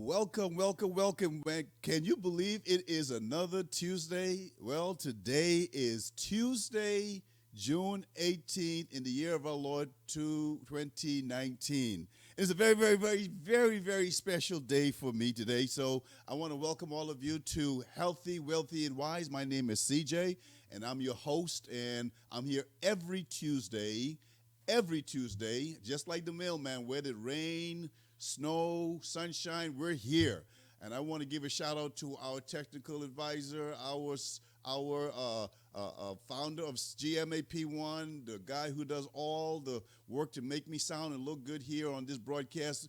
Welcome, welcome, welcome. Man, can you believe it is another Tuesday? Well, today is Tuesday, June 18th, in the year of our Lord 2019. It's a very, very, very, very, very special day for me today. So I want to welcome all of you to Healthy, Wealthy, and Wise. My name is CJ, and I'm your host, and I'm here every Tuesday, just like the mailman, whether it rain, snow, sunshine, we're here. And I want to give a shout out to our technical advisor, our founder of GMAP1, the guy who does all the work to make me sound and look good here on this broadcast,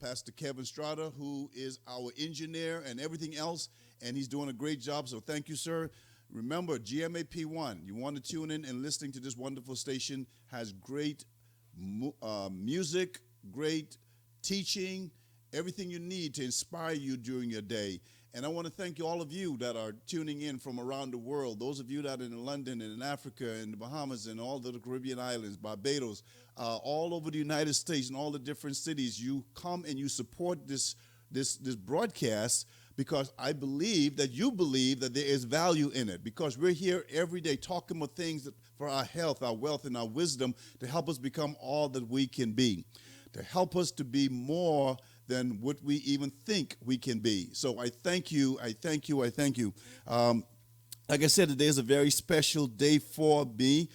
Pastor Kevin Strada, who is our engineer and everything else, and he's doing a great job. So thank you, sir. Remember, GMAP1, you want to tune in and listening to this wonderful station, has great music, great teaching, everything you need to inspire you during your day. And I want to thank you, all of you that are tuning in from around the world. Those of you that are in London and in Africa and the Bahamas and all the Caribbean islands, Barbados, all over the United States and all the different cities, you come and you support this broadcast because I believe that you believe that there is value in it, because we're here every day talking about things for our health, our wealth, and our wisdom to help us become all that we can be, to help us to be more than what we even think we can be. So I thank you, I thank you, I thank you. Like I said, today is a very special day for me.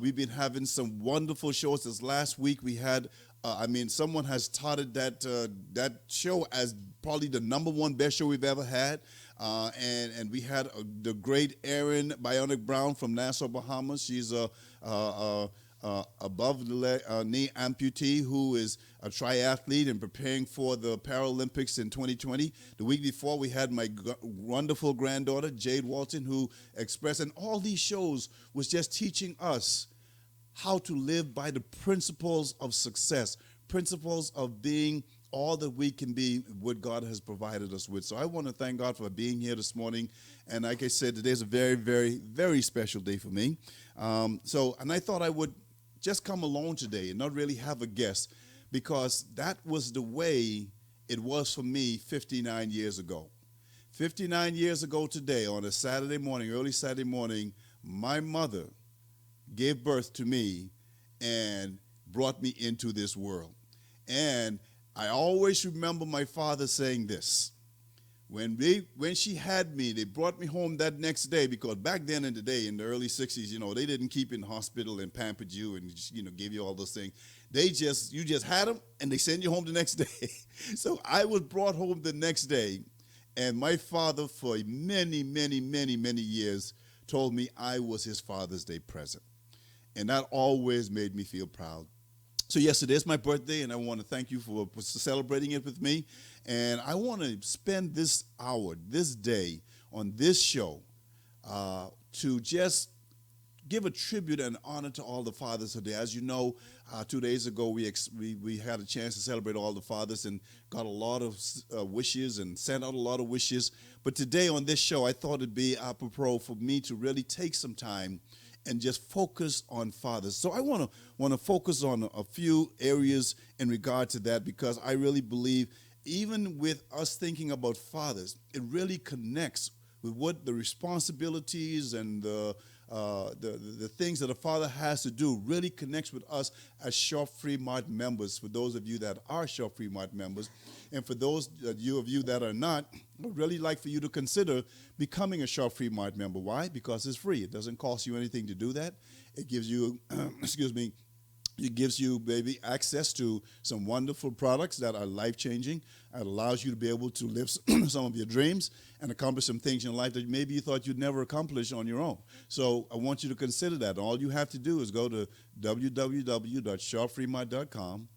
We've been having some wonderful shows. This last week we had, someone has touted that show as probably the number one best show we've ever had. And we had the great Erin Bionic Brown from Nassau, Bahamas. She's above the knee amputee who is a triathlete and preparing for the Paralympics in 2020. The week before, we had my wonderful granddaughter, Jade Walton, who expressed, and all these shows was just teaching us how to live by the principles of success, principles of being all that we can be, what God has provided us with. So I want to thank God for being here this morning. And like I said, today's a very, very, very special day for me. And I thought I would just come alone today and not really have a guest, because that was the way it was for me 59 years ago. 59 years ago today, on a Saturday morning, early Saturday morning, my mother gave birth to me and brought me into this world. And I always remember my father saying this. When she had me, they brought me home that next day, because back then in the day, in the early 60s, they didn't keep in hospital and pampered you and, give you all those things. You just had them and they send you home the next day. So I was brought home the next day, and my father for many, many, many, many years told me I was his Father's Day present. And that always made me feel proud. So yesterday is my birthday, and I want to thank you for celebrating it with me. And I want to spend this hour, this day, on this show to just give a tribute and honor to all the fathers today. As you know, 2 days ago we had a chance to celebrate all the fathers and got a lot of wishes and sent out a lot of wishes. But today on this show, I thought it'd be apropos for me to really take some time and just focus on fathers. So I want to focus on a few areas in regard to that, because I really believe even with us thinking about fathers, it really connects with what the responsibilities and the things that a father has to do really connects with us as Shop Free Mart members, for those of you that are Shop Free Mart members. And for those of you that are not, I'd really like for you to consider becoming a Shop Free Mart member. Why? Because it's free. It doesn't cost you anything to do that. It gives you, it gives you, baby, access to some wonderful products that are life-changing. It allows you to be able to live some of your dreams and accomplish some things in life that maybe you thought you'd never accomplish on your own. So I want you to consider that. All you have to do is go to www.shopfreemart.com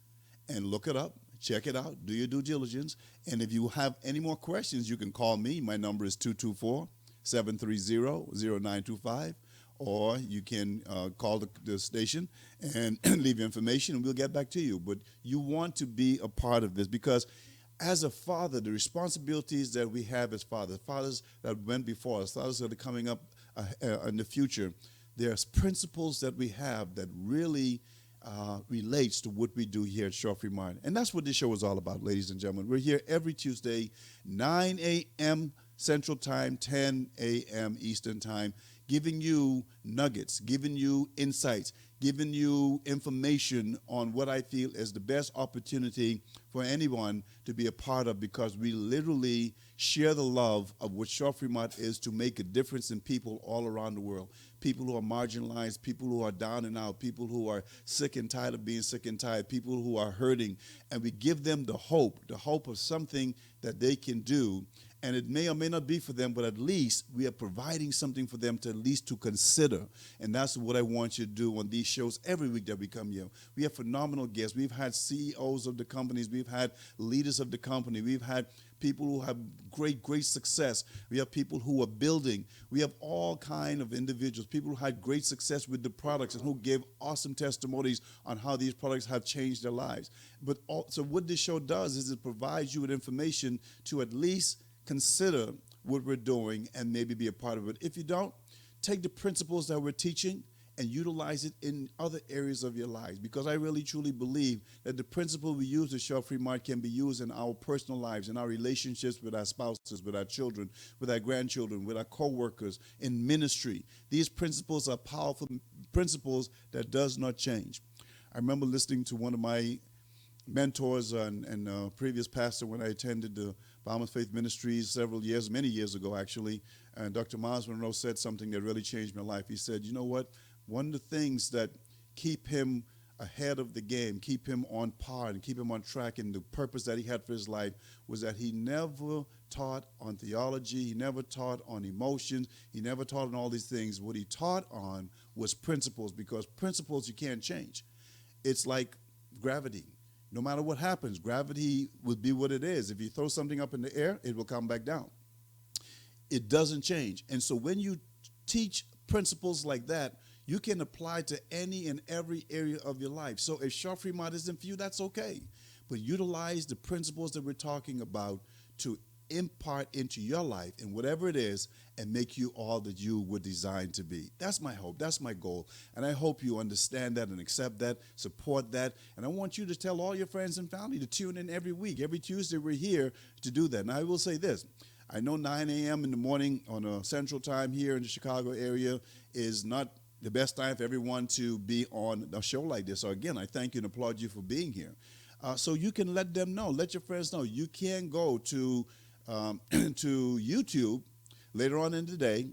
and look it up, check it out, do your due diligence. And if you have any more questions, you can call me. My number is 224-730-0925. Or you can call the station and leave your information, and we'll get back to you. But you want to be a part of this, because as a father, the responsibilities that we have as fathers that went before us, fathers that are coming up in the future, there's principles that we have that really relates to what we do here at Shaw Fremont. And that's what this show is all about, ladies and gentlemen. We're here every Tuesday, 9 a.m. Central Time, 10 a.m. Eastern Time, giving you nuggets, giving you insights, giving you information on what I feel is the best opportunity for anyone to be a part of, because we literally share the love of what Shaw Fremont is to make a difference in people all around the world. People who are marginalized, people who are down and out, people who are sick and tired of being sick and tired, people who are hurting, and we give them the hope of something that they can do. And it may or may not be for them, but at least we are providing something for them to at least to consider. And that's what I want you to do on these shows every week that we come here. We have phenomenal guests. We've had CEOs of the companies. We've had leaders of the company. We've had people who have great success. We have people who are building. We have all kind of individuals, people who had great success with the products and who gave awesome testimonies on how these products have changed their lives. But also what this show does is it provides you with information to at least consider what we're doing and maybe be a part of it. If you don't, take the principles that we're teaching and utilize it in other areas of your lives, because I really truly believe that the principle we use at Shaw Fremont can be used in our personal lives, in our relationships with our spouses, with our children, with our grandchildren, with our co-workers, in ministry. These principles are powerful principles that does not change. I remember listening to one of my mentors and previous pastor when I attended the Bahamas Faith Ministries many years ago actually, and Dr. Miles Monroe said something that really changed my life. He said, you know what, one of the things that keep him ahead of the game, keep him on par and keep him on track in the purpose that he had for his life was that he never taught on theology, he never taught on emotions, he never taught on all these things. What he taught on was principles, because principles you can't change. It's like gravity. No matter what happens, gravity will be what it is. If you throw something up in the air, it will come back down. It doesn't change. And so when you teach principles like that, you can apply to any and every area of your life. So if Shaw Fremont isn't for you, that's okay. But utilize the principles that we're talking about to impart into your life and whatever it is and make you all that you were designed to be. That's my hope. That's my goal. And I hope you understand that and accept that, support that. And I want you to tell all your friends and family to tune in every week. Every Tuesday we're here to do that. And I will say this. I know 9 a.m. in the morning on a Central Time here in the Chicago area is not the best time for everyone to be on a show like this. So again, I thank you and applaud you for being here. So you can let them know, let your friends know. You can go to to YouTube later on in the day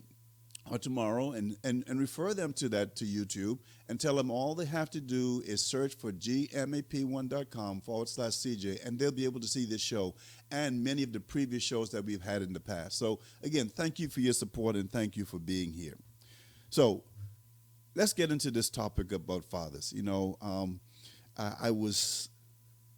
or tomorrow and refer them to YouTube and tell them all they have to do is search for gmap1.com/CJ, and they'll be able to see this show and many of the previous shows that we've had in the past. So again, thank you for your support and thank you for being here. So let's get into this topic about fathers. You know, I was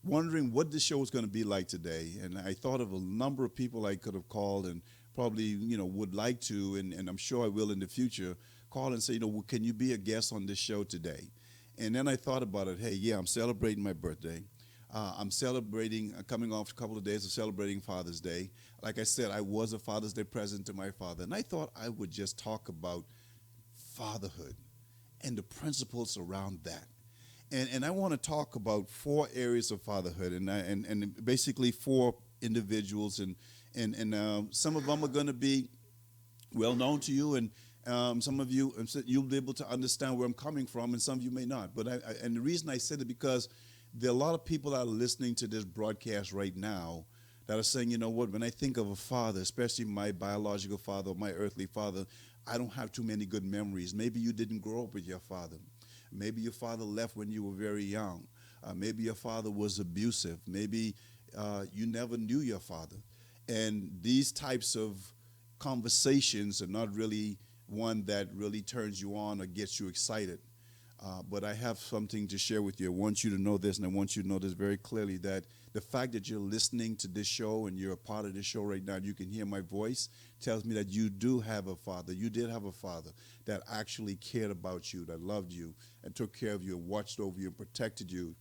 wondering what this show was going to be like today, and I thought of a number of people I could have called and probably, you know, would like to, and I'm sure I will in the future, call and say, you know, well, can you be a guest on this show today? And then I thought about it. Hey, yeah, I'm celebrating my birthday. I'm celebrating, coming off a couple of days of celebrating Father's Day. Like I said, I was a Father's Day present to my father, and I thought I would just talk about fatherhood and the principles around that. And I want to talk about 4 areas of fatherhood, and basically 4 individuals, and some of them are going to be well known to you, and some of you, you'll be able to understand where I'm coming from, and some of you may not. But and the reason I said it because there are a lot of people that are listening to this broadcast right now that are saying, you know what, when I think of a father, especially my biological father or my earthly father, I don't have too many good memories. Maybe you didn't grow up with your father. Maybe your father left when you were very young. Maybe your father was abusive. Maybe you never knew your father. And these types of conversations are not really one that really turns you on or gets you excited. But I have something to share with you. I want you to know this, and I want you to know this very clearly, that the fact that you're listening to this show and you're a part of this show right now, you can hear my voice, tells me that you do have a father. You did have a father that actually cared about you, that loved you, and took care of you, and watched over you, and protected you,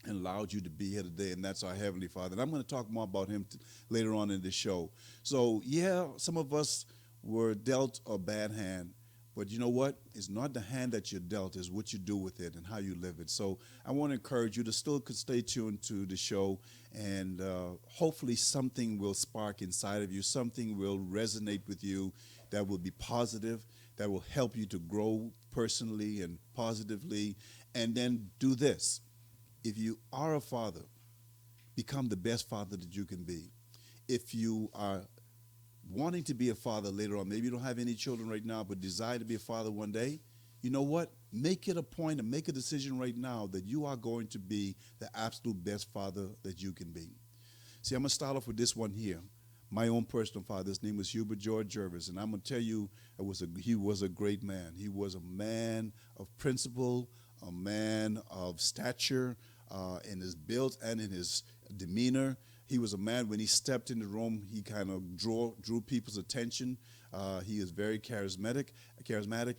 and allowed you to be here today, and that's our Heavenly Father. And I'm going to talk more about him later on in the show. So, yeah, some of us were dealt a bad hand, But you know what? It's not the hand that you're dealt, it's what you do with it and how you live it. So I want to encourage you to still stay tuned to the show, and hopefully something will spark inside of you, something will resonate with you that will be positive, that will help you to grow personally and positively. And then do this. If you are a father, become the best father that you can be. If you are wanting to be a father later on, maybe you don't have any children right now, but desire to be a father one day, you know what? Make it a point and make a decision right now that you are going to be the absolute best father that you can be. See, I'm going to start off with this one here. My own personal father, his name was Hubert George Jervis, and I'm going to tell you, he was a great man. He was a man of principle, a man of stature in his build and in his demeanor. He was a man, when he stepped in the room, he kind of drew people's attention. He is very charismatic,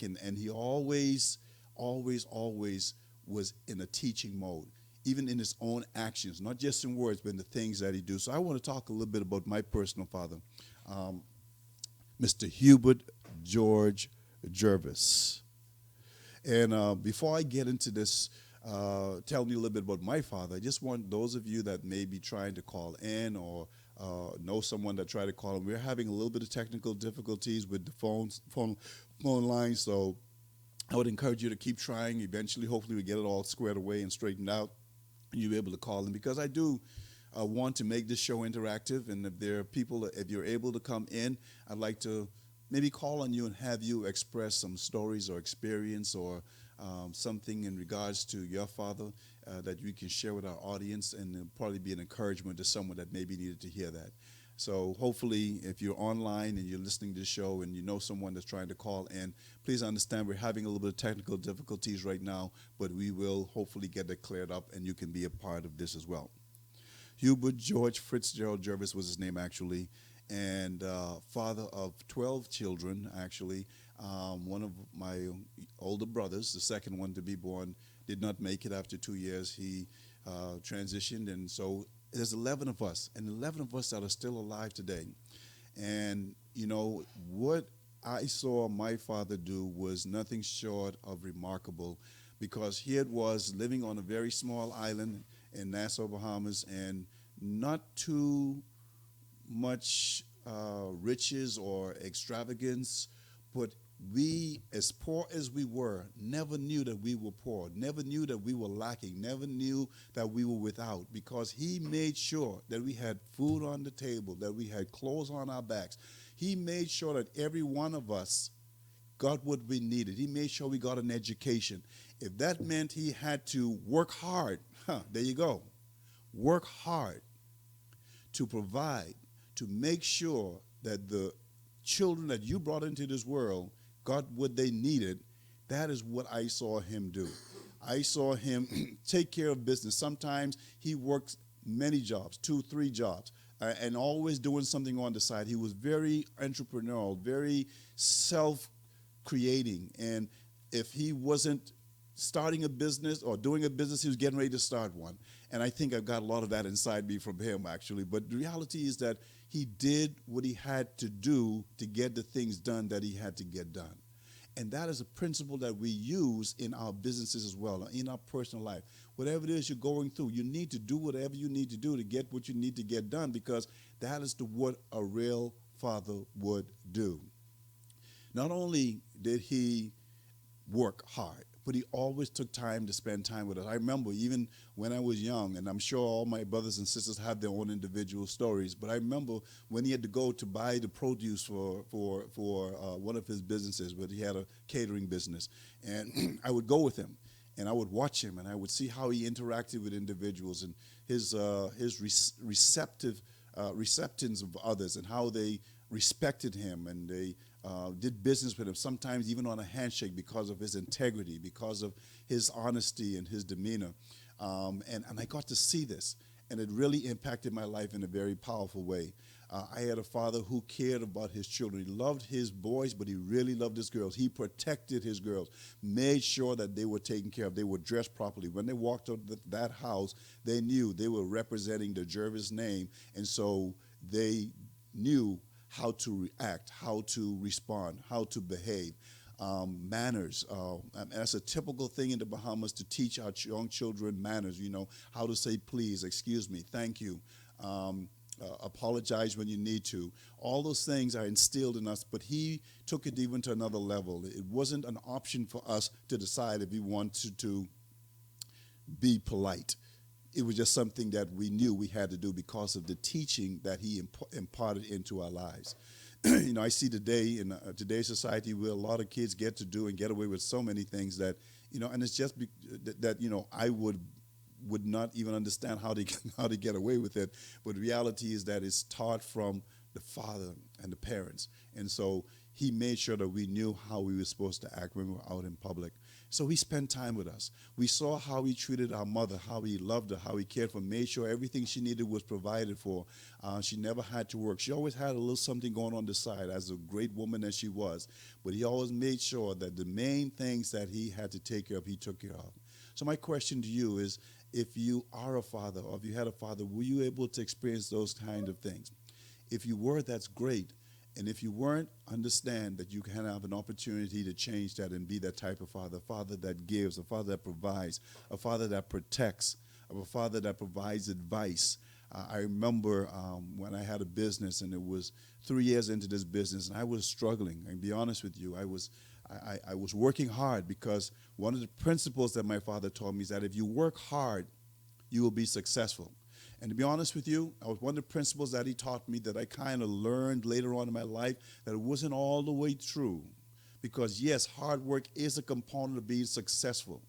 and he always was in a teaching mode, even in his own actions, not just in words, but in the things that he do. So I want to talk a little bit about my personal father, Mr. Hubert George Jervis. And before I get into this, tell me a little bit about my father. I just want those of you that may be trying to call in or know someone that tried to call him. We're having a little bit of technical difficulties with the phone line, so I would encourage you to keep trying. Eventually, hopefully, we get it all squared away and straightened out, and you'll be able to call in, because I do want to make this show interactive. And if there are people, if you're able to come in, I'd like to maybe call on you and have you express some stories or experience or something in regards to your father that we can share with our audience, and it'll probably be an encouragement to someone that maybe needed to hear that. So hopefully, if you're online and you're listening to the show and you know someone that's trying to call in, please understand we're having a little bit of technical difficulties right now, but we will hopefully get it cleared up and you can be a part of this as well. Hubert George Fitzgerald Jervis was his name, actually, and father of 12 children, actually. One of my older brothers, the second one to be born, did not make it after 2 years. He transitioned, and so there's 11 of us, and 11 of us that are still alive today. And, you know, what I saw my father do was nothing short of remarkable, because here it was, living on a very small island in Nassau, Bahamas, and not too much riches or extravagance, but we, as poor as we were, never knew that we were poor, never knew that we were lacking, never knew that we were without, because he made sure that we had food on the table, that we had clothes on our backs. He made sure that every one of us got what we needed. He made sure we got an education. If that meant he had to work hard, there you go. Work hard to provide, to make sure that the children that you brought into this world got what they needed. That is what I saw him do. I saw him take care of business. Sometimes he worked many jobs, 2, 3 jobs, and always doing something on the side. He was very entrepreneurial, very self-creating. And if he wasn't starting a business or doing a business, he was getting ready to start one. And I think I've got a lot of that inside me from him, actually. But the reality is that he did what he had to do to get the things done that he had to get done. And that is a principle that we use in our businesses as well, in our personal life. Whatever it is you're going through, you need to do whatever you need to do to get what you need to get done, because that is what a real father would do. Not only did he work hard, but he always took time to spend time with us. I remember even when I was young, and I'm sure all my brothers and sisters have their own individual stories, but I remember when he had to go to buy the produce for one of his businesses, but he had a catering business, and I would go with him, and I would watch him, and I would see how he interacted with individuals and his receptance of others, and how they respected him, and they did business with him, sometimes even on a handshake, because of his integrity, because of his honesty and his demeanor. And I got to see this, and it really impacted my life in a very powerful way. I had a father who cared about his children. He loved his boys, but he really loved his girls. He protected his girls, made sure that they were taken care of, they were dressed properly. When they walked out that house, they knew they were representing the Jervis name, and so they knew how to react, how to respond, how to behave. manners. And that's a typical thing in the Bahamas to teach our young children manners. You know, how to say please, excuse me, thank you. Apologize when you need to. All those things are instilled in us, but he took it even to another level. It wasn't an option for us to decide if we wanted to be polite. It was just something that we knew we had to do because of the teaching that he imparted into our lives. You know, I see today in today's society where a lot of kids get to do and get away with so many things that, you know, and it's just that, you know, I would not even understand how they how to get away with it. But the reality is that it's taught from the father and the parents, and so he made sure that we knew how we were supposed to act when we were out in public. So he spent time with us. We saw how he treated our mother, how he loved her, how he cared for, made sure everything she needed was provided for. She never had to work. She always had a little something going on the side, as a great woman as she was. But he always made sure that the main things that he had to take care of, he took care of. So my question to you is, if you are a father or if you had a father, were you able to experience those kind of things? If you were, that's great. And if you weren't, understand that you can have an opportunity to change that and be that type of father, a father that gives, a father that provides, a father that protects, a father that provides advice. I remember when I had a business, and it was 3 years into this business, and I was struggling. And be honest with you, I was working hard, because one of the principles that my father taught me is that if you work hard, you will be successful. And to be honest with you, one of the principles that he taught me that I kind of learned later on in my life, that it wasn't all the way true. Because yes, hard work is a component of being successful.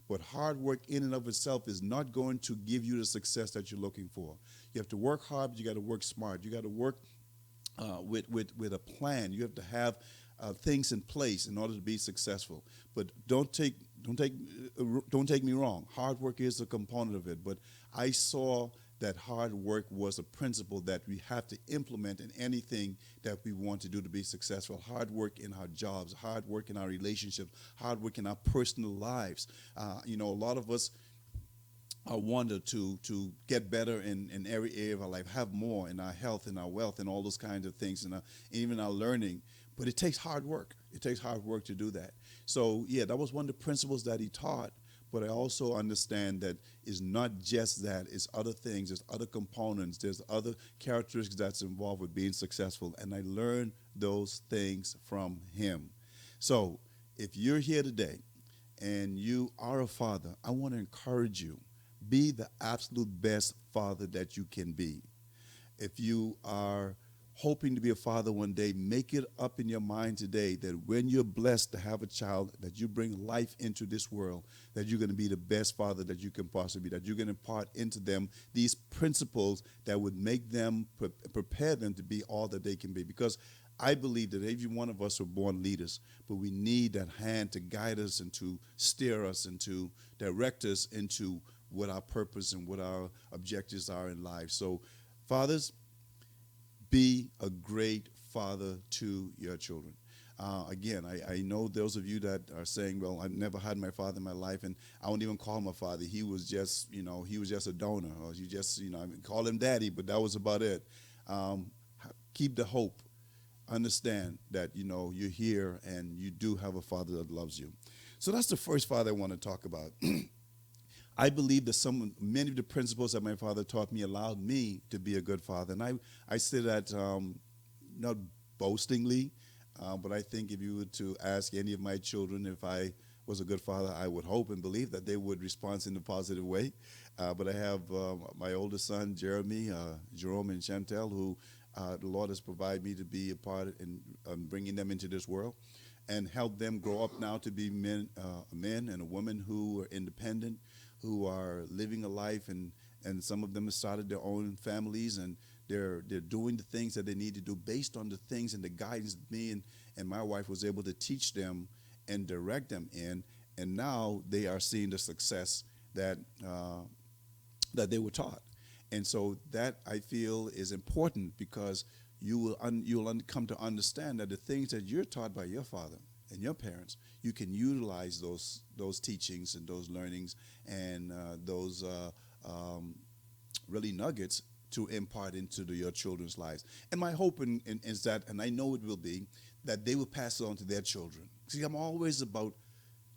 But hard work in and of itself is not going to give you the success that you're looking for. You have to work hard, but you got to work smart. You got to work with a plan. You have to have things in place in order to be successful. But don't take me wrong. Hard work is a component of it. But I saw that hard work was a principle that we have to implement in anything that we want to do to be successful. Hard work in our jobs, hard work in our relationships, hard work in our personal lives. You know, a lot of us want to get better in every area of our life, have more in our health, in our wealth, and all those kinds of things, and even our learning. But it takes hard work. It takes hard work to do that. So, yeah, that was one of the principles that he taught. But I also understand that it's not just that. It's other things. There's other components. There's other characteristics that's involved with being successful. And I learned those things from him. So if you're here today and you are a father, I want to encourage you. Be the absolute best father that you can be. If you are hoping to be a father one day, make it up in your mind today that when you're blessed to have a child, that you bring life into this world, that you're going to be the best father that you can possibly be, that you're going to impart into them these principles that would make them, prepare them to be all that they can be. Because I believe that every one of us are born leaders, but we need that hand to guide us and to steer us and to direct us into what our purpose and what our objectives are in life. So, fathers, be a great father to your children. Again, I know those of you that are saying, well, I've never had my father in my life, and I won't even call him a father. He was just, he was just a donor, or you just, I call him daddy, but that was about it. Keep the hope. Understand that, you're here and you do have a father that loves you. So that's the first father I want to talk about. I believe that many of the principles that my father taught me allowed me to be a good father. And I say that not boastingly, but I think if you were to ask any of my children if I was a good father, I would hope and believe that they would respond in a positive way. But I have my oldest son, Jeremy, Jerome, and Chantel, who the Lord has provided me to be a part in bringing them into this world and help them grow up now to be men and a woman who are independent, who are living a life, and some of them have started their own families, and they're doing the things that they need to do based on the things and the guidance me and my wife was able to teach them and direct them in, and now they are seeing the success that they were taught. And so that, I feel, is important, because you'll come to understand that the things that you're taught by your father and your parents, you can utilize those teachings and those learnings and those really nuggets to impart into your children's lives. And my hope is that, and I know it will be, that they will pass it on to their children. See, I'm always about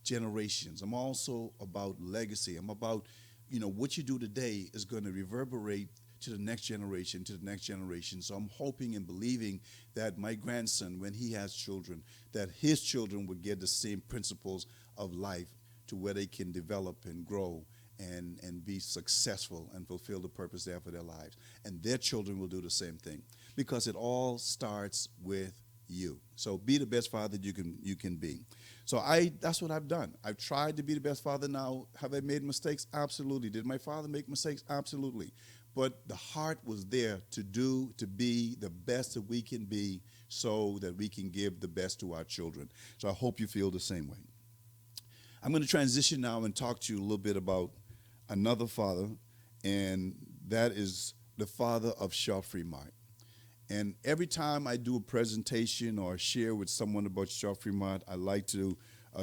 generations. I'm also about legacy. I'm about, what you do today is going to reverberate to the next generation, to the next generation. So I'm hoping and believing that my grandson, when he has children, that his children would get the same principles of life to where they can develop and grow and be successful and fulfill the purpose there for their lives. And their children will do the same thing, because it all starts with you. So be the best father you can be. So that's what I've done. I've tried to be the best father. Now, have I made mistakes? Absolutely. Did my father make mistakes? Absolutely. But the heart was there to be the best that we can be, so that we can give the best to our children. So I hope you feel the same way. I'm going to transition now and talk to you a little bit about another father, and that is the father of Shaw Fremont. And every time I do a presentation or share with someone about Shaw Fremont, I like to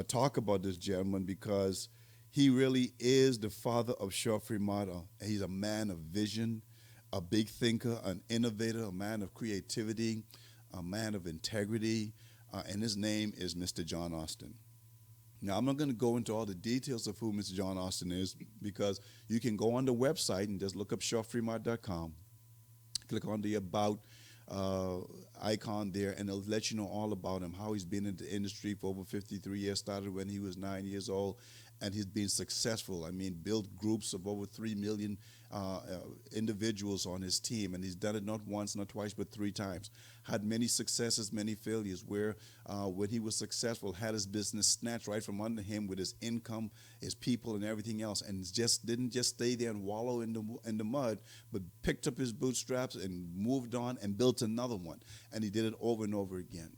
talk about this gentleman, because he really is the father of Shaw Fremont. He's a man of vision, a big thinker, an innovator, a man of creativity, a man of integrity, and his name is Mr. John Austin. Now, I'm not going to go into all the details of who Mr. John Austin is, because you can go on the website and just look up shawfremont.com, click on the About icon there, and it'll let you know all about him, how he's been in the industry for over 53 years, started when he was 9 years old, and he's been successful. I mean, built groups of over 3 million individuals on his team, and he's done it not once, not twice, but 3 times. Had many successes, many failures, where when he was successful, had his business snatched right from under him with his income, his people, and everything else, and didn't just stay there and wallow in the mud, but picked up his bootstraps and moved on and built another one, and he did it over and over again.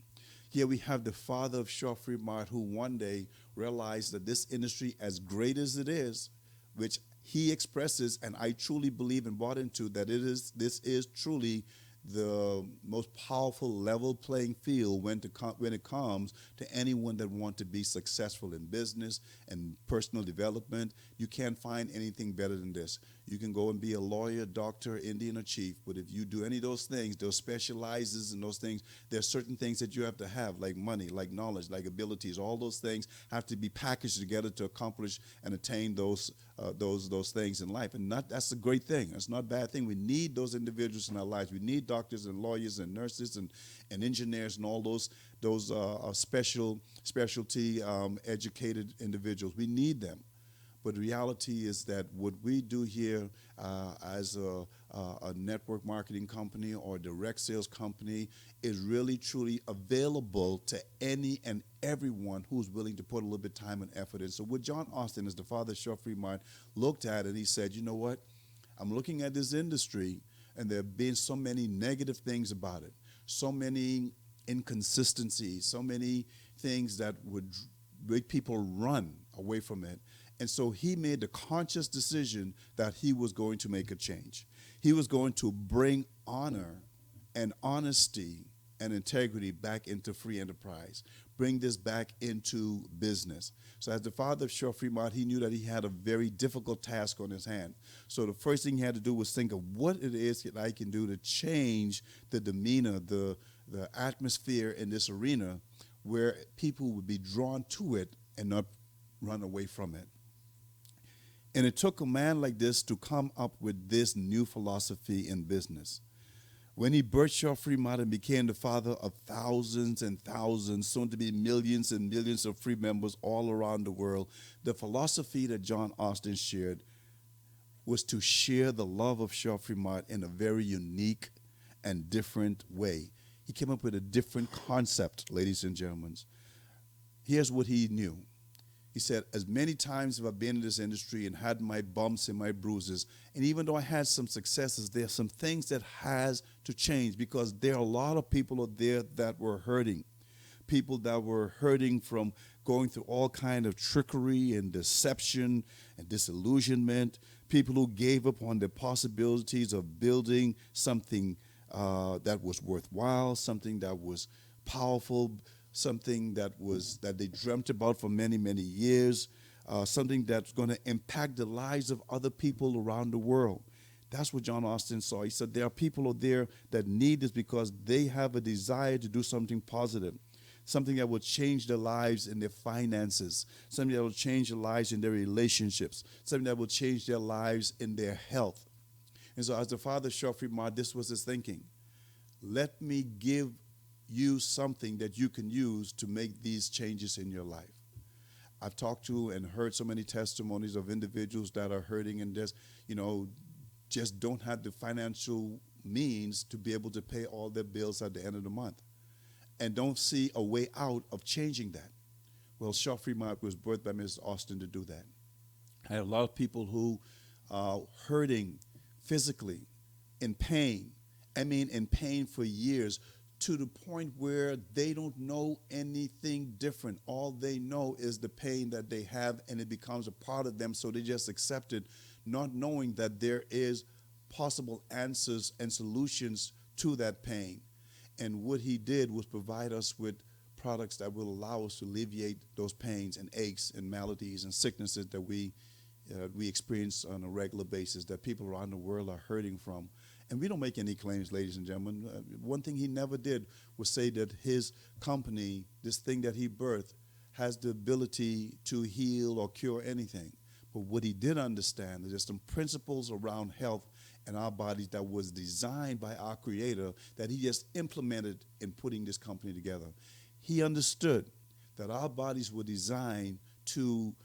Here we have the father of Shaw Fremont, who one day realized that this industry, as great as it is, which he expresses, and I truly believe and bought into, that this is truly the most powerful level playing field when it comes to anyone that wants to be successful in business and personal development. You can't find anything better than this. You can go and be a lawyer, doctor, Indian, or chief, but if you do any of those things, those specializes in those things, there's certain things that you have to have, like money, like knowledge, like abilities. All those things have to be packaged together to accomplish and attain those things in life. And that's a great thing. It's not a bad thing. We need those individuals in our lives. We need doctors and lawyers and nurses and engineers and all those specialty educated individuals. We need them. But the reality is that what we do here as a network marketing company or direct sales company is really, truly available to any and everyone who's willing to put a little bit of time and effort in. So what John Austin, as the father of Shaw Fremont, looked at and he said, you know what? I'm looking at this industry, and there have been so many negative things about it, so many inconsistencies, so many things that would make people run away from it. And so he made the conscious decision that he was going to make a change. He was going to bring honor and honesty and integrity back into free enterprise, bring this back into business. So as the father of Shaw Fremont, he knew that he had a very difficult task on his hand. So the first thing he had to do was think of what it is that I can do to change the demeanor, the atmosphere in this arena, where people would be drawn to it and not run away from it. And it took a man like this to come up with this new philosophy in business. When he birthed Shaw Fremont and became the father of thousands and thousands, soon to be millions and millions of free members all around the world, the philosophy that John Austin shared was to share the love of Shaw Fremont in a very unique and different way. He came up with a different concept, ladies and gentlemen. Here's what he knew. He said, as many times have I been in this industry and had my bumps and my bruises, and even though I had some successes, there are some things that has to change, because there are a lot of people out there that were hurting. People that were hurting from going through all kind of trickery and deception and disillusionment. People who gave up on the possibilities of building something that was worthwhile, something that was powerful, something that they dreamt about for many, many years, something that's going to impact the lives of other people around the world. That's what John Austin saw. He said there are people out there that need this because they have a desire to do something positive, something that will change their lives in their finances, something that will change their lives in their relationships, something that will change their lives in their health. And so as the father showed Fremont, this was his thinking. Let me give you something that you can use to make these changes in your life. I've talked to and heard so many testimonies of individuals that are hurting and just don't have the financial means to be able to pay all their bills at the end of the month and don't see a way out of changing that. Well, Shaw Fremont was birthed by Mrs. Austin to do that. I have a lot of people who are hurting physically, in pain. I mean, in pain for years, to the point where they don't know anything different. All they know is the pain that they have, and it becomes a part of them, so they just accept it, not knowing that there is possible answers and solutions to that pain. And what he did was provide us with products that will allow us to alleviate those pains and aches and maladies and sicknesses that we experience on a regular basis, that people around the world are hurting from. And we don't make any claims, ladies and gentlemen. One thing he never did was say that his company, this thing that he birthed, has the ability to heal or cure anything. But what he did understand is there's some principles around health and our bodies that was designed by our Creator that he just implemented in putting this company together. He understood that our bodies were designed to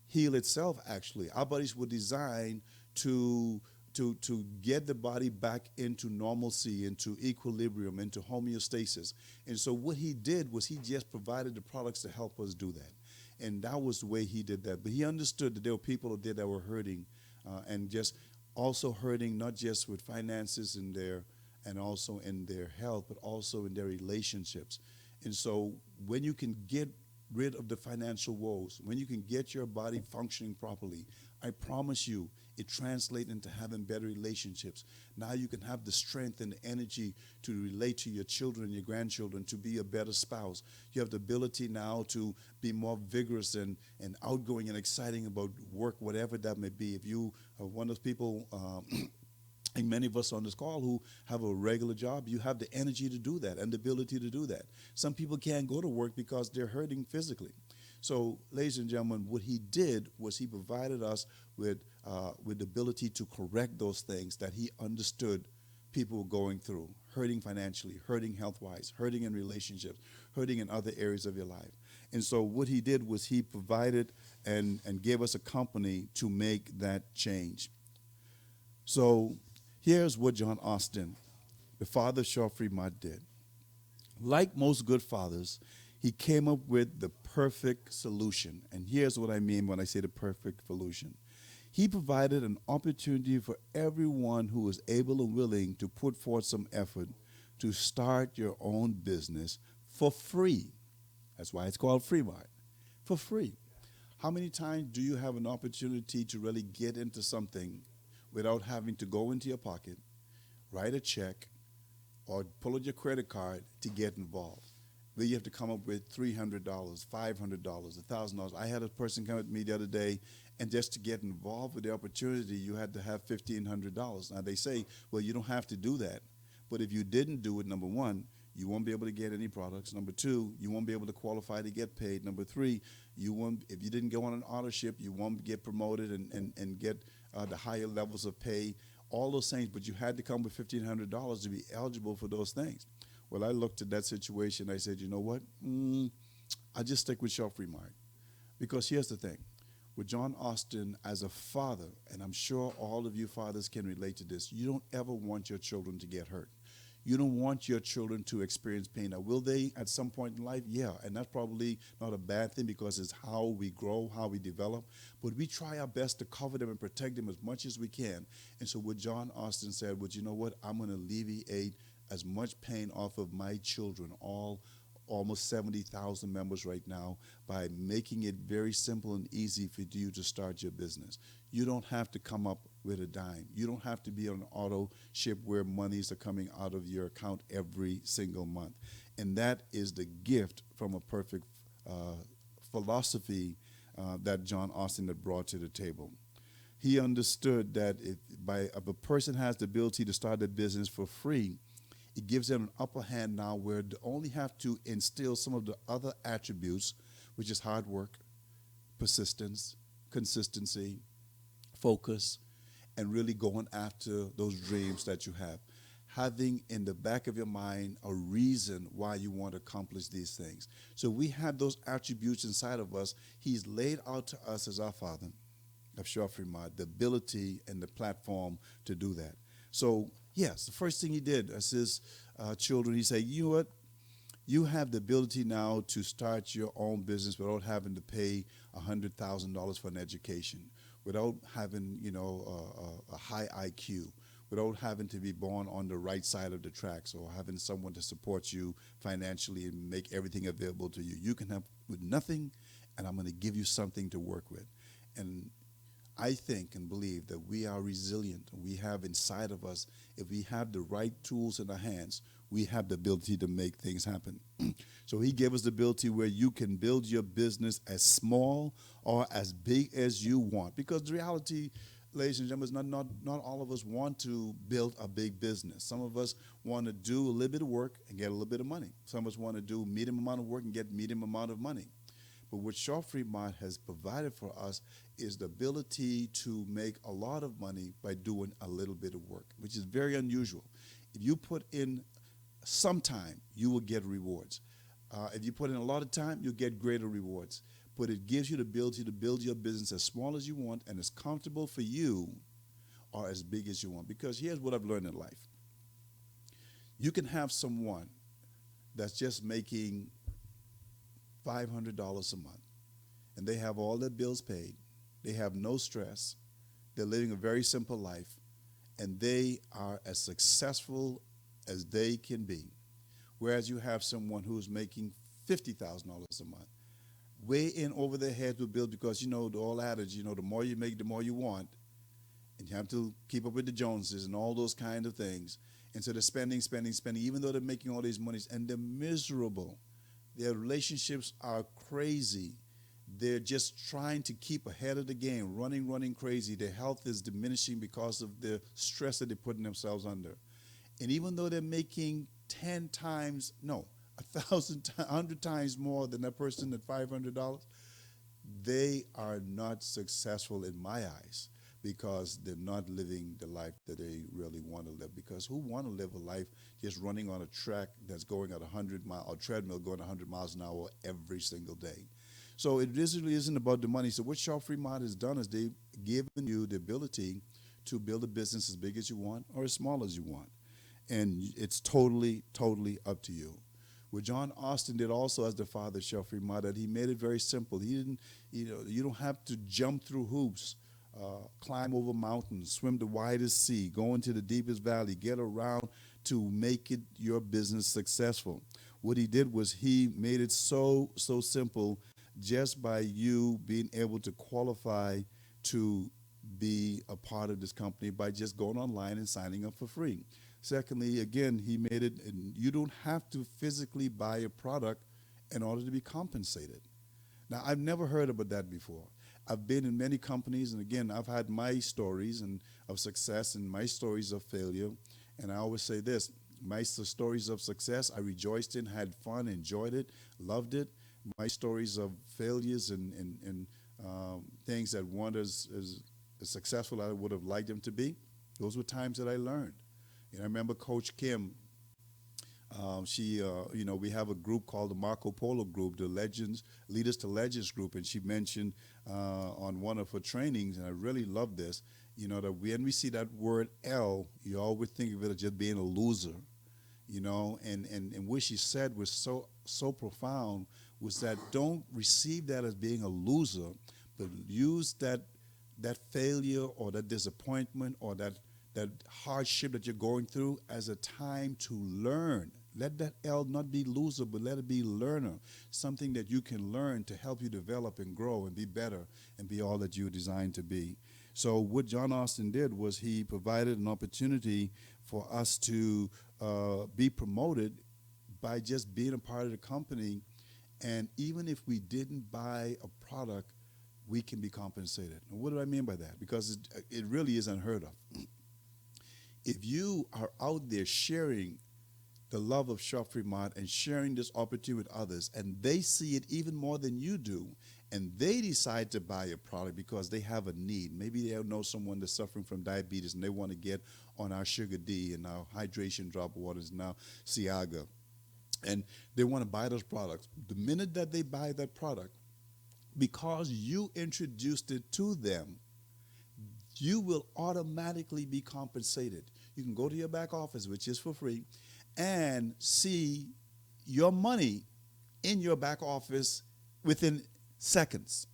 heal itself, actually. Our bodies were designed to get the body back into normalcy, into equilibrium, into homeostasis. And so what he did was he just provided the products to help us do that. And that was the way he did that. But he understood that there were people out there that were hurting and just also hurting not just with finances and also in their health, but also in their relationships. And so when you can get rid of the financial woes, when you can get your body functioning properly, I promise you, it translates into having better relationships. Now you can have the strength and the energy to relate to your children and your grandchildren, to be a better spouse. You have the ability now to be more vigorous and outgoing and exciting about work, whatever that may be. If you are one of those people, and many of us on this call who have a regular job, you have the energy to do that and the ability to do that. Some people can't go to work because they're hurting physically. So, ladies and gentlemen, what he did was he provided us with the ability to correct those things that he understood people were going through, hurting financially, hurting health-wise, hurting in relationships, hurting in other areas of your life. And so what he did was he provided and gave us a company to make that change. So here's what John Austin, the father of Shaw Fremont, did. Like most good fathers, he came up with the perfect solution. And here's what I mean when I say the perfect solution. He provided an opportunity for everyone who was able and willing to put forth some effort to start your own business for free. That's why it's called Fremont, for free. How many times do you have an opportunity to really get into something without having to go into your pocket, write a check, or pull out your credit card to get involved? Where you have to come up with $300, $500, $1,000. I had a person come at me the other day, and just to get involved with the opportunity, you had to have $1,500. Now, they say, well, you don't have to do that. But if you didn't do it, number one, you won't be able to get any products. Number two, you won't be able to qualify to get paid. Number three, if you didn't go on an authorship, you won't get promoted and get the higher levels of pay, all those things. But you had to come with $1,500 to be eligible for those things. Well, I looked at that situation. I said, you know what? I'll just stick with Shaw Fremont. Because here's the thing. With John Austin as a father, and I'm sure all of you fathers can relate to this, you don't ever want your children to get hurt. You don't want your children to experience pain. Now, will they at some point in life? Yeah, and that's probably not a bad thing because it's how we grow, how we develop. But we try our best to cover them and protect them as much as we can. And so what John Austin said was, you know what? I'm going to alleviate as much pain off of my children, almost 70,000 members right now, by making it very simple and easy for you to start your business. You don't have to come up with a dime. You don't have to be on an auto ship where monies are coming out of your account every single month. And that is the gift from a perfect philosophy that John Austin had brought to the table. He understood that if a person has the ability to start a business for free, it gives them an upper hand now where they only have to instill some of the other attributes, which is hard work, persistence, consistency, focus, and really going after those dreams that you have. Having in the back of your mind a reason why you want to accomplish these things. So we have those attributes inside of us. He's laid out to us as our Father of Short Fremont the ability and the platform to do that. So, yes, the first thing he did as his children, he said, you know what? You have the ability now to start your own business without having to pay $100,000 for an education, without having, a high IQ, without having to be born on the right side of the tracks or having someone to support you financially and make everything available to you. You can have with nothing, and I'm going to give you something to work with. And I think and believe that we are resilient. We have inside of us, if we have the right tools in our hands, we have the ability to make things happen. So he gave us the ability where you can build your business as small or as big as you want. Because the reality, ladies and gentlemen, is not all of us want to build a big business. Some of us want to do a little bit of work and get a little bit of money. Some of us want to do medium amount of work and get medium amount of money. But what Short Fremont has provided for us is the ability to make a lot of money by doing a little bit of work, which is very unusual. If you put in some time, you will get rewards. If you put in a lot of time, you'll get greater rewards. But it gives you the ability to build your business as small as you want and as comfortable for you or as big as you want. Because here's what I've learned in life. You can have someone that's just making $500 a month, and they have all their bills paid. They have no stress. They're living a very simple life, and they are as successful as they can be. Whereas you have someone who's making $50,000 a month, way in over their heads with bills because, the old adage, the more you make, the more you want, and you have to keep up with the Joneses and all those kind of things. And so they're spending, even though they're making all these monies, and they're miserable. Their relationships are crazy. They're just trying to keep ahead of the game, running crazy. Their health is diminishing because of the stress that they're putting themselves under. And even though they're making 10 times, no, 1,000, 100 times more than that person at $500, they are not successful in my eyes because they're not living the life that they really want to live. Because who want to live a life just running on a track that's going at 100 miles, or treadmill going 100 miles an hour every single day? So it really isn't about the money. So what Short Fremont has done is they've given you the ability to build a business as big as you want or as small as you want. And it's totally up to you. What John Austin did also as the father of Short Fremont, that he made it very simple. He didn't, you don't have to jump through hoops, climb over mountains, swim the widest sea, go into the deepest valley, get around to make it your business successful. What he did was he made it so simple just by you being able to qualify to be a part of this company by just going online and signing up for free. Secondly, again, he made it, and you don't have to physically buy a product in order to be compensated. Now, I've never heard about that before. I've been in many companies, and again, I've had my stories of success and my stories of failure. And I always say this, my stories of success, I rejoiced in, had fun, enjoyed it, loved it. My stories of failures and things that weren't as successful as I would have liked them to be, those were times that I learned. And I remember Coach Kim, we have a group called the Marco Polo Group, the Leaders to Legends group, and she mentioned on one of her trainings, and I really love this, that when we see that word L, you always think of it as just being a loser, and what she said was so profound, was that don't receive that as being a loser, but use that failure or that disappointment or that hardship that you're going through as a time to learn. Let that L not be loser, but let it be learner, something that you can learn to help you develop and grow and be better and be all that you're designed to be. So what John Austin did was he provided an opportunity for us to be promoted by just being a part of the company. And even if we didn't buy a product, we can be compensated. And what do I mean by that? Because it really is unheard of. If you are out there sharing the love of Shop Fremont and sharing this opportunity with others, and they see it even more than you do, and they decide to buy a product because they have a need. Maybe they know someone that's suffering from diabetes and they want to get on our Sugar D and our hydration drop waters and our Ciaga, and they want to buy those products. The minute that they buy that product, because you introduced it to them, you will automatically be compensated. You can go to your back office, which is for free, and see your money in your back office within seconds.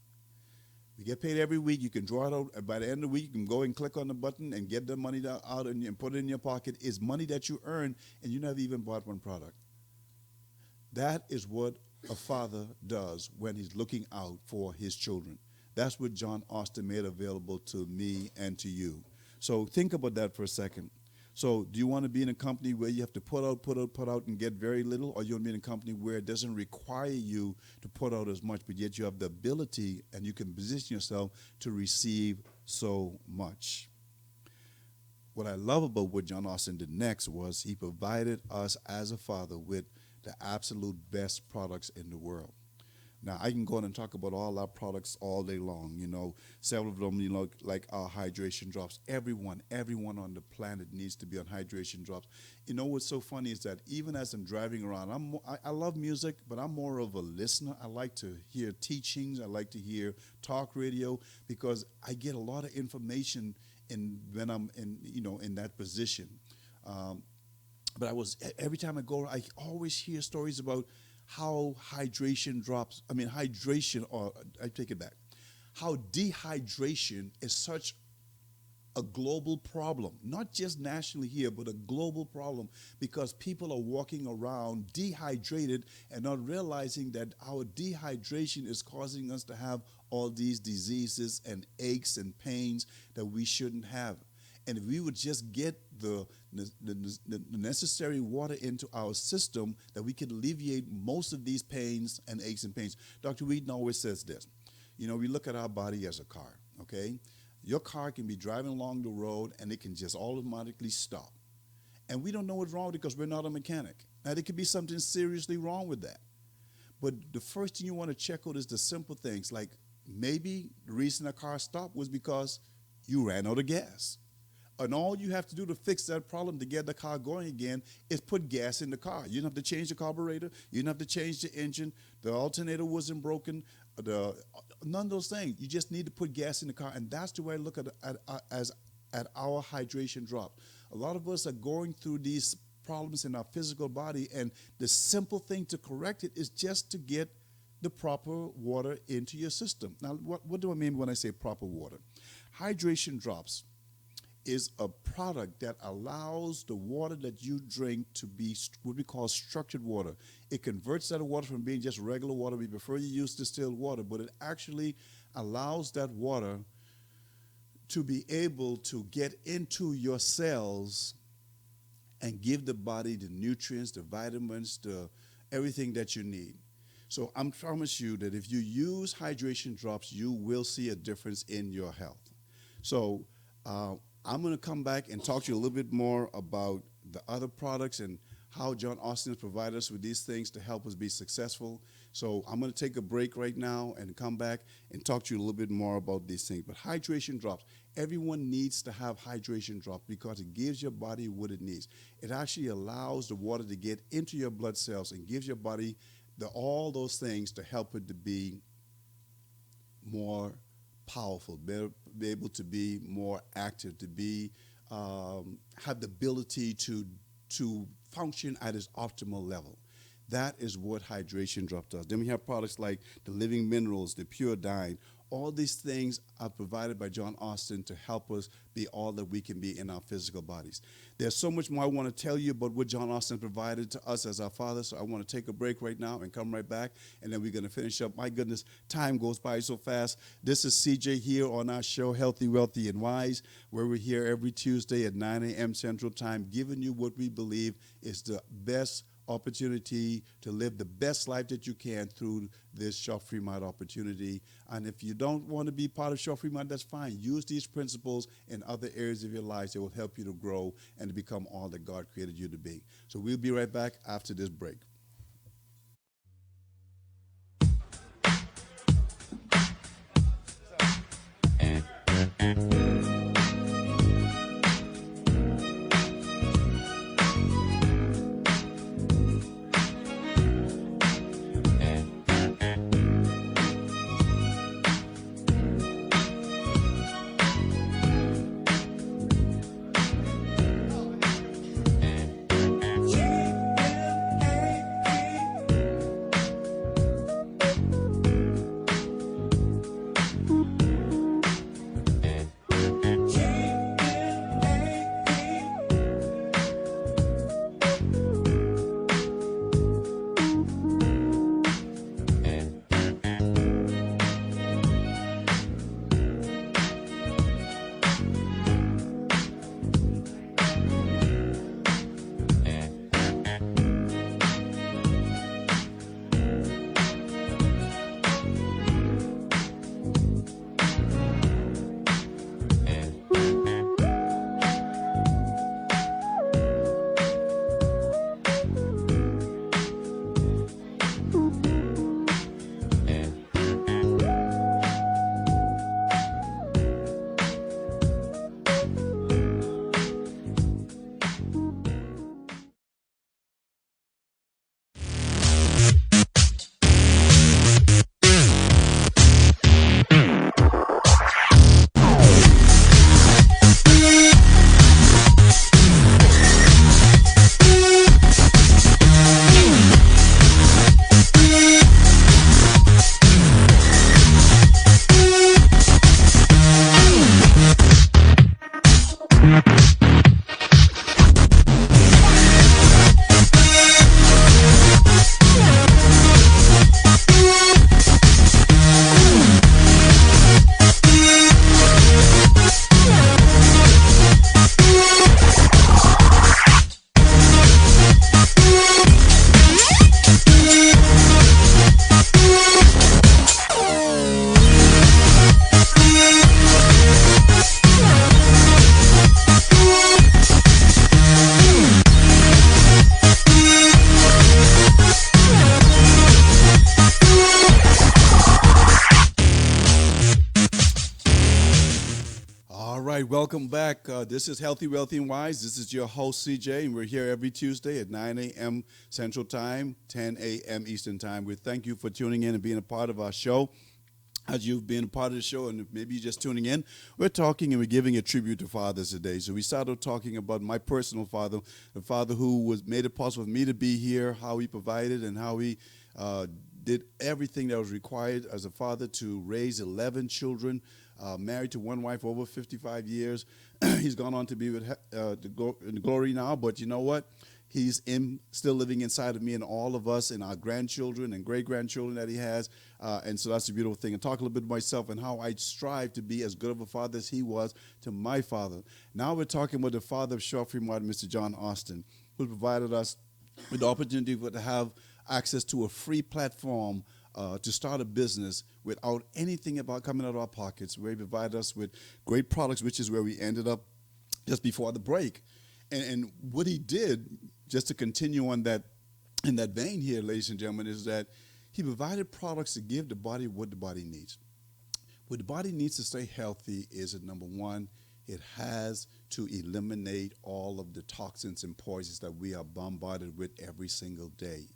We get paid every week. You can draw it out. By the end of the week, you can go and click on the button and get the money out and put it in your pocket. It's money that you earn, and you never even bought one product. That is what a father does when he's looking out for his children. That's what John Austin made available to me and to you. So think about that for a second. So do you want to be in a company where you have to put out, and get very little, or you want to be in a company where it doesn't require you to put out as much, but yet you have the ability and you can position yourself to receive so much? What I love about what John Austin did next was he provided us as a father with the absolute best products in the world. Now, I can go on and talk about all our products all day long, several of them, like our hydration drops. Everyone on the planet needs to be on hydration drops. What's so funny is that even as I'm driving around, I love music, but I'm more of a listener. I like to hear teachings. I like to hear talk radio because I get a lot of information when I'm in that position. But every time I go, I always hear stories about how hydration, or I take it back, how dehydration is such a global problem, not just nationally here, but a global problem because people are walking around dehydrated and not realizing that our dehydration is causing us to have all these diseases and aches and pains that we shouldn't have. And if we would just get the necessary water into our system, that we could alleviate most of these pains and aches and pains. Dr. Wheaton always says this. We look at our body as a car, okay? Your car can be driving along the road and it can just automatically stop. And we don't know what's wrong with it because we're not a mechanic. Now, there could be something seriously wrong with that. But the first thing you want to check out is the simple things, like maybe the reason a car stopped was because you ran out of gas. And all you have to do to fix that problem to get the car going again is put gas in the car. You don't have to change the carburetor. You don't have to change the engine. The alternator wasn't broken. None of those things. You just need to put gas in the car. And that's the way I look at our hydration drop. A lot of us are going through these problems in our physical body, and the simple thing to correct it is just to get the proper water into your system. Now, what do I mean when I say proper water? Hydration drops is a product that allows the water that you drink to be what we call structured water. It converts that water from being just regular water. We prefer you use distilled water, but it actually allows that water to be able to get into your cells and give the body the nutrients, the vitamins, everything that you need. So I promise you that if you use hydration drops, you will see a difference in your health. So I'm going to come back and talk to you a little bit more about the other products and how John Austin has provided us with these things to help us be successful. So I'm going to take a break right now and come back and talk to you a little bit more about these things. But hydration drops, everyone needs to have hydration drops because it gives your body what it needs. It actually allows the water to get into your blood cells and gives your body all those things to help it to be more powerful, be able to be more active, to be have the ability to function at its optimal level. That is what hydration drop does. Then we have products like the Living Minerals, the Pure Dine. All these things are provided by John Austin to help us be all that we can be in our physical bodies. There's so much more I want to tell you about what John Austin provided to us as our Father, so I want to take a break right now and come right back, and then we're going to finish up. My goodness, time goes by so fast. This is CJ here on our show, Healthy, Wealthy, and Wise, where we're here every Tuesday at 9 a.m. Central Time, giving you what we believe is the best opportunity to live the best life that you can through this Shop Fremont opportunity. And if you don't want to be part of Shop Fremont, that's fine. Use these principles in other areas of your lives that will help you to grow and to become all that God created you to be. So we'll be right back after this break. All right, welcome back. This is Healthy, Wealthy, and Wise. This is your host, CJ, and we're here every Tuesday at 9 a.m. Central Time, 10 a.m. Eastern Time. We thank you for tuning in and being a part of our show. As you've been a part of the show, and maybe you're just tuning in, we're talking and we're giving a tribute to fathers today. So we started talking about my personal father, the father who made it possible for me to be here, how he provided and how he did everything that was required as a father to raise 11 children, married to one wife over 55 years. He's gone on to be with in glory now, but you know what? He's still living inside of me and all of us and our grandchildren and great-grandchildren that he has. And so that's a beautiful thing. And talk a little bit about myself and how I strive to be as good of a father as he was to my father. Now we're talking about the father of Shop Fremont, Mr. John Austin, who provided us with the opportunity to have access to a free platform to start a business without anything about coming out of our pockets, where he provided us with great products, which is where we ended up just before the break. And what he did, just to continue on that in that vein here, ladies and gentlemen, is that he provided products to give the body what the body needs. What the body needs to stay healthy is that, number one, it has to eliminate all of the toxins and poisons that we are bombarded with every single day.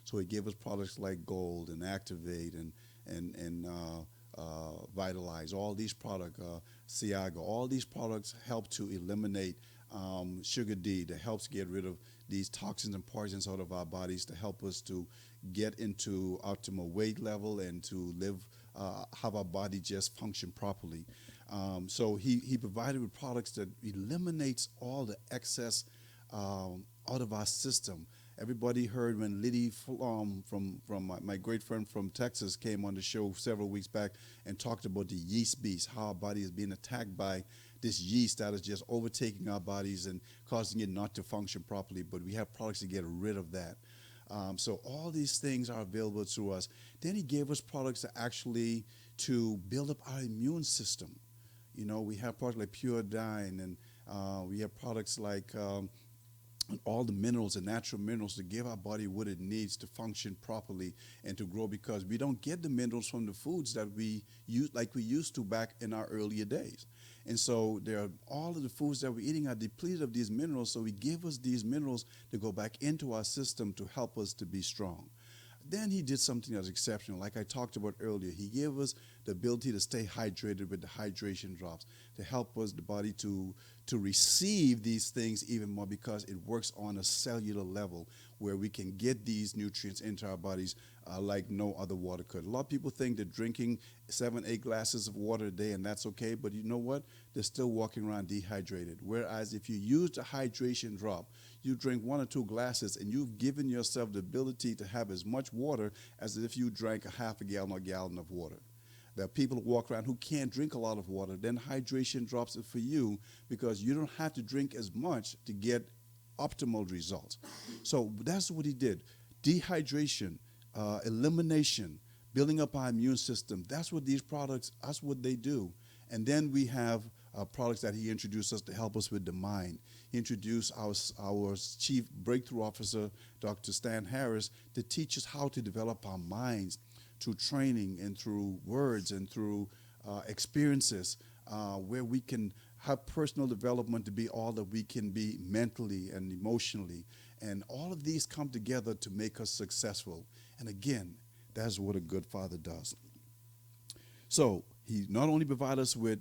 So he gave us products like Gold and Activate and Vitalize. All these products, Ciaga, all these products help to eliminate sugar D, that helps get rid of these toxins and poisons out of our bodies, to help us to get into optimal weight level and to live, have our body just function properly. So he provided with products that eliminates all the excess out of our system. Everybody heard when Liddy from my great friend from Texas came on the show several weeks back and talked about the yeast beast, how our body is being attacked by this yeast that is just overtaking our bodies and causing it not to function properly. But we have products to get rid of that. So all these things are available to us. Then he gave us products to actually to build up our immune system. You know, we have products like Pure Dine, and we have products like all the minerals and natural minerals to give our body what it needs to function properly and to grow, because we don't get the minerals from the foods that we use like we used to back in our earlier days. And so all of the foods that we're eating are depleted of these minerals, so he give us these minerals to go back into our system to help us to be strong. Then he did something that's exceptional. Like I talked about earlier, he gave us the ability to stay hydrated with the hydration drops to help us, the body, to receive these things even more, because it works on a cellular level where we can get these nutrients into our bodies like no other water could. A lot of people think that drinking 7-8 glasses of water a day and that's okay, but you know what? They're still walking around dehydrated. Whereas if you use the hydration drop, you drink 1 or 2 glasses and you've given yourself the ability to have as much water as if you drank a half a gallon or gallon of water. There are people who walk around who can't drink a lot of water. Then hydration drops it for you, because you don't have to drink as much to get optimal results. So that's what he did. Dehydration, elimination, building up our immune system. That's what these products, that's what they do. And then we have products that he introduced us to help us with the mind. He introduced our chief breakthrough officer, Dr. Stan Harris, to teach us how to develop our minds through training and through words and through experiences, where we can have personal development to be all that we can be mentally and emotionally. And all of these come together to make us successful. And again, that's what a good father does. So he not only provides us with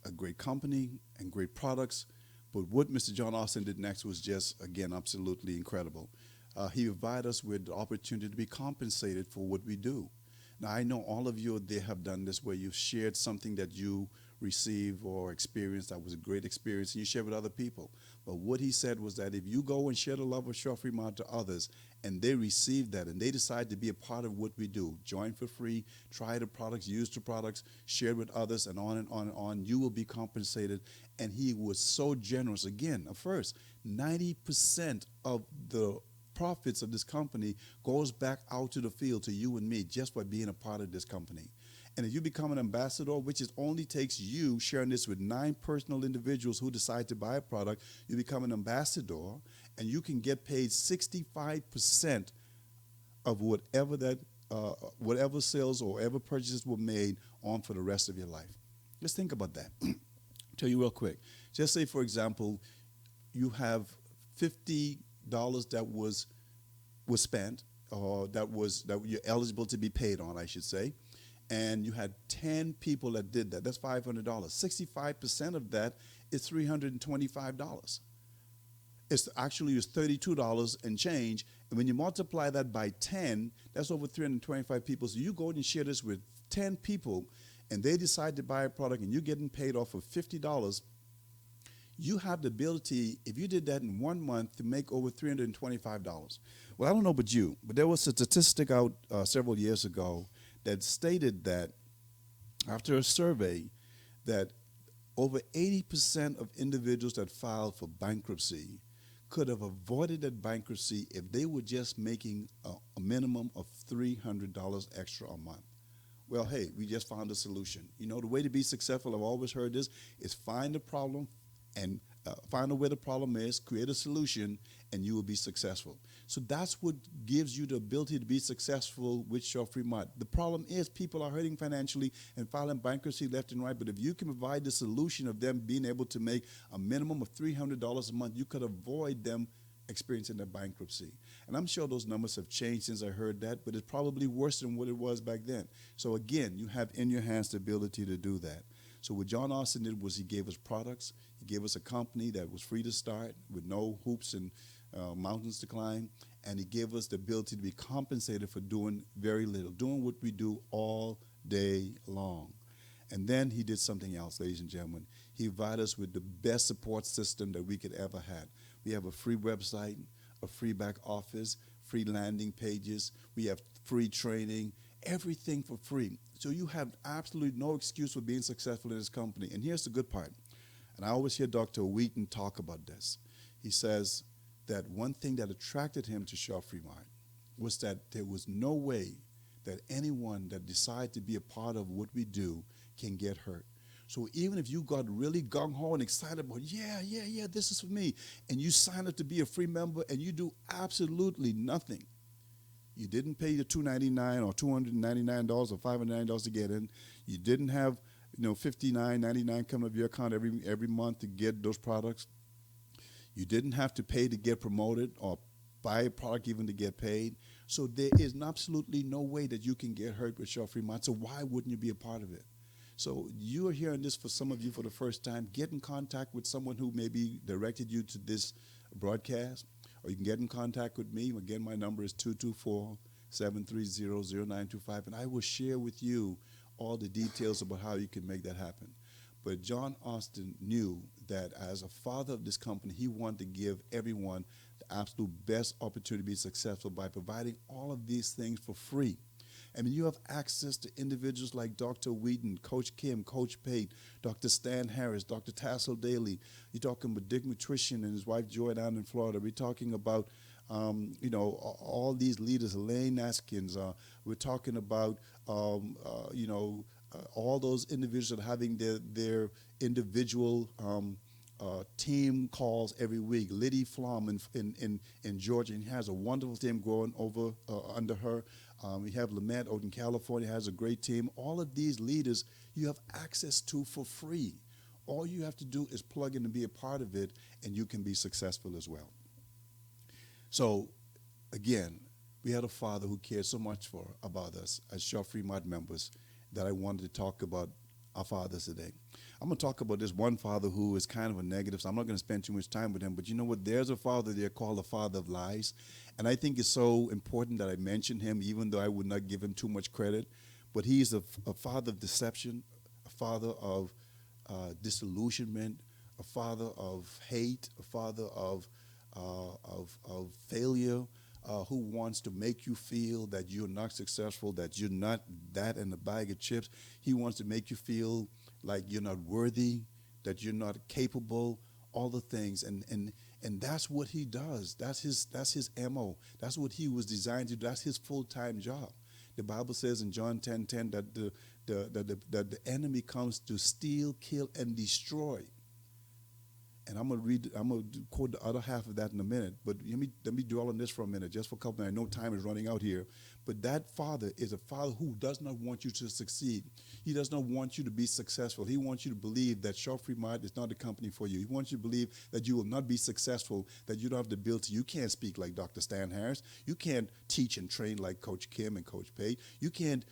a great company and great products, but what Mr. John Austin did next was just, again, absolutely incredible. He provided us with the opportunity to be compensated for what we do. Now, I know all of you there have done this, where you've shared something that you received or experienced that was a great experience, and you share with other people. But what he said was that if you go and share the love of Shaw Fremont to others, and they receive that, and they decide to be a part of what we do, join for free, try the products, use the products, share with others, and on and on and on, you will be compensated. And he was so generous. Again, first, 90% of the profits of this company goes back out to the field, to you and me, just by being a part of this company. And if you become an ambassador, which it only takes you sharing this with 9 personal individuals who decide to buy a product, you become an ambassador, and you can get paid 65% of whatever sales or whatever purchases were made on for the rest of your life. Just think about that. Tell you real quick. Just say, for example, you have $50 that was spent, or that you're eligible to be paid on, I should say, and you had 10 people that did that. That's $500. 65% of that is $325. It's actually $32 and change. And when you multiply that by 10, that's over 325 people. So you go and share this with 10 people, and they decide to buy a product, and you're getting paid off of $50. You have the ability, if you did that in 1 month, to make over $325. Well, I don't know about you, but there was a statistic out several years ago that stated that after a survey, that over 80% of individuals that filed for bankruptcy could have avoided that bankruptcy if they were just making a minimum of $300 extra a month. Well, hey, we just found a solution. You know, the way to be successful, I've always heard this, is find the problem and find out where the problem is, create a solution, and you will be successful. So that's what gives you the ability to be successful with Shaw Fremont. The problem is people are hurting financially and filing bankruptcy left and right, but if you can provide the solution of them being able to make a minimum of $300 a month, you could avoid them experiencing their bankruptcy. And I'm sure those numbers have changed since I heard that, but it's probably worse than what it was back then. So again, you have in your hands the ability to do that. So what John Austin did was he gave us products. He gave us a company that was free to start with no hoops and mountains to climb. And he gave us the ability to be compensated for doing very little, doing what we do all day long. And then he did something else, ladies and gentlemen. He provided us with the best support system that we could ever have. We have a free website, a free back office, free landing pages. We have free training, everything for free. So you have absolutely no excuse for being successful in this company. And here's the good part. And I always hear Dr. Wheaton talk about this. He says that one thing that attracted him to Shaw Fremont was that there was no way that anyone that decided to be a part of what we do can get hurt. So even if you got really gung-ho and excited about, yeah, this is for me, and you sign up to be a free member and you do absolutely nothing, you didn't pay the $299 or $299 or $599 to get in, you didn't have $59.99 coming out of your account every month to get those products, you didn't have to pay to get promoted or buy a product even to get paid. So there is absolutely no way that you can get hurt with Shaw Fremont. So why wouldn't you be a part of it? So you are hearing this for some of you for the first time. Get in contact with someone who maybe directed you to this broadcast, or you can get in contact with me. Again, my number is 224-730-0925, and I will share with you all the details about how you can make that happen. But John Austin knew that as a father of this company, he wanted to give everyone the absolute best opportunity to be successful by providing all of these things for free. I mean, you have access to individuals like Dr. Wheaton, Coach Kim, Coach Pate, Dr. Stan Harris, Dr. Tassel Daly. You're talking about Dick Nutrition and his wife Joy down in Florida. We're talking about, all these leaders, Elaine Askins. We're talking about, all those individuals that are having their individual team calls every week. Liddy Flom in Georgia, and he has a wonderful team growing over under her. We have Lamette out in California, has a great team. All of these leaders you have access to for free. All you have to do is plug in and be a part of it, and you can be successful as well. So, again, we had a father who cared so much about us as Shaw Fremont members that I wanted to talk about our fathers today. I'm going to talk about this one father who is kind of a negative, so I'm not going to spend too much time with him. But you know what? There's a father there called the father of lies. And I think it's so important that I mention him, even though I would not give him too much credit. But he's a father of deception, a father of disillusionment, a father of hate, a father of failure, who wants to make you feel that you're not successful, that you're not that in a bag of chips. He wants to make you feel like you're not worthy, that you're not capable, all the things. And that's what he does. That's his MO. That's what he was designed to do. That's his full-time job. The Bible says in John 10:10 that the enemy comes to steal, kill, and destroy. And I'm gonna quote the other half of that in a minute. But let me dwell on this for a minute, just for a couple minutes. I know time is running out here. But that father is a father who does not want you to succeed. He does not want you to be successful. He wants you to believe that Shaw Fremont is not the company for you. He wants you to believe that you will not be successful, that you don't have the ability. You can't speak like Dr. Stan Harris. You can't teach and train like Coach Kim and Coach Pate. You can't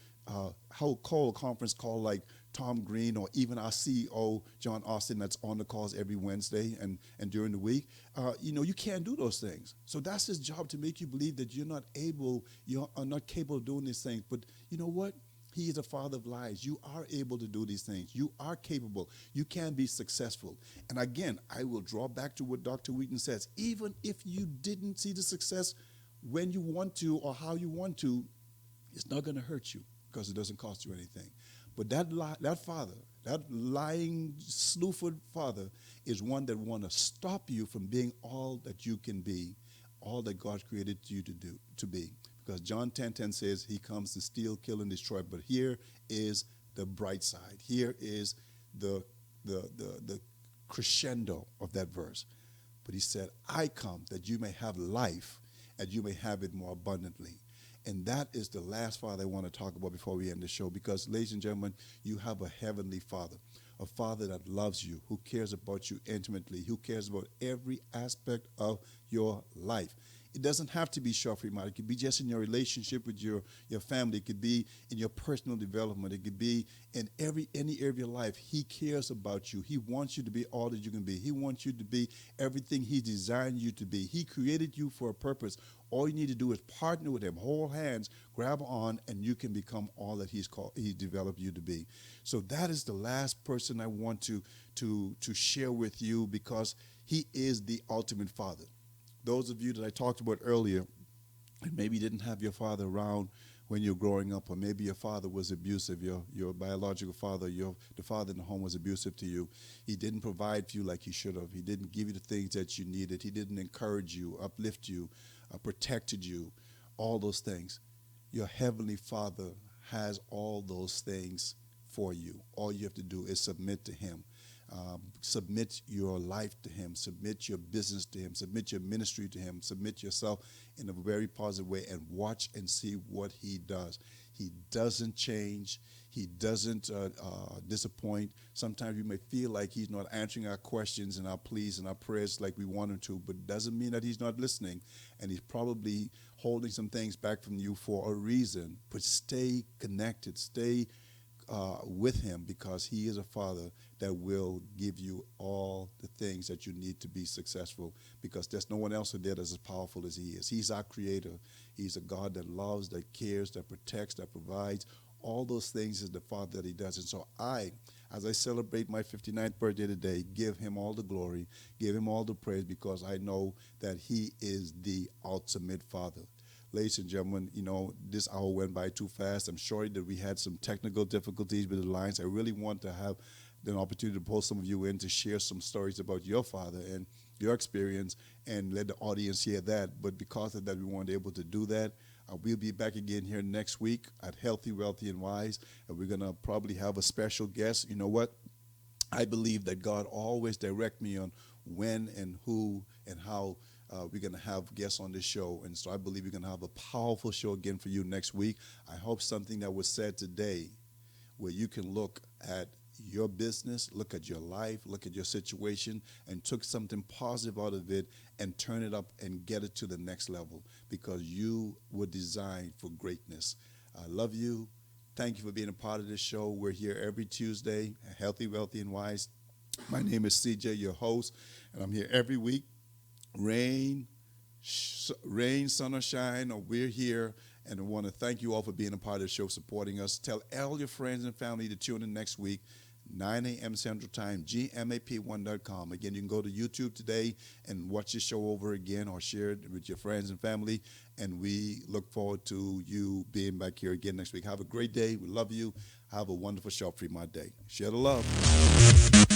call a conference call like Tom Green or even our CEO, John Austin, that's on the calls every Wednesday and during the week. You can't do those things. So that's his job, to make you believe that you are not capable of doing these things. But you know what? He is a father of lies. You are able to do these things. You are capable. You can be successful. And again, I will draw back to what Dr. Wheaton says. Even if you didn't see the success when you want to or how you want to, it's not going to hurt you because it doesn't cost you anything. But that father, that lying, slew-footed father, is one that want to stop you from being all that you can be, all that God created you to be. Because John 10:10 says he comes to steal, kill, and destroy. But here is the bright side. Here is the crescendo of that verse. But he said, I come that you may have life, and you may have it more abundantly. And that is the last father I want to talk about before we end the show, because, ladies and gentlemen, you have a heavenly father, a father that loves you, who cares about you intimately, who cares about every aspect of your life. It doesn't have to be Shaw Fremont. It could be just in your relationship with your family. It could be in your personal development. It could be in any area of your life. He cares about you. He wants you to be all that you can be. He wants you to be everything he designed you to be. He created you for a purpose. All you need to do is partner with him, hold hands, grab on, and you can become all that he developed you to be. So that is the last person I want to share with you, because he is the ultimate father. Those of you that I talked about earlier and maybe didn't have your father around when you're growing up, or maybe your father was abusive, your biological father, the father in the home was abusive to you. He didn't provide for you like he should have. He didn't give you the things that you needed. He didn't encourage you, uplift you, protected you, all those things. Your heavenly Father has all those things for you. All you have to do is submit to Him. Submit your life to Him. Submit your business to Him. Submit your ministry to Him. Submit yourself in a very positive way and watch and see what He does. He doesn't change. He doesn't disappoint. Sometimes we may feel like He's not answering our questions and our pleas and our prayers like we want Him to, but it doesn't mean that He's not listening. And He's probably holding some things back from you for a reason. But stay connected. Stay with Him, because He is a Father that will give you all the things that you need to be successful, because there's no one else in there that's as powerful as He is. He's our Creator. He's a God that loves, that cares, that protects, that provides. All those things is the Father that He does. And so as I celebrate my 59th birthday today, give Him all the glory, give Him all the praise, because I know that He is the ultimate Father. Ladies and gentlemen, this hour went by too fast. I'm sorry that we had some technical difficulties with the lines. I really want to have an opportunity to pull some of you in to share some stories about your father and your experience and let the audience hear that. But because of that, we weren't able to do that. We'll be back again here next week at Healthy, Wealthy, and Wise. And we're going to probably have a special guest. You know what? I believe that God always direct me on when and who and how we're going to have guests on this show. And so I believe we're going to have a powerful show again for you next week. I hope something that was said today, where you can look at your business, look at your life, look at your situation, and took something positive out of it and turn it up and get it to the next level, because you were designed for greatness. I love you. Thank you for being a part of this show. We're here every Tuesday, Healthy, Wealthy, and Wise. My name is CJ, your host, and I'm here every week. Rain, sun or shine, or we're here. And I want to thank you all for being a part of the show, supporting us. Tell all your friends and family to tune in next week, 9 a.m. Central Time, gmap1.com. Again, you can go to YouTube today and watch the show over again, or share it with your friends and family. And we look forward to you being back here again next week. Have a great day. We love you. Have a wonderful Shop Free My Day. Share the love.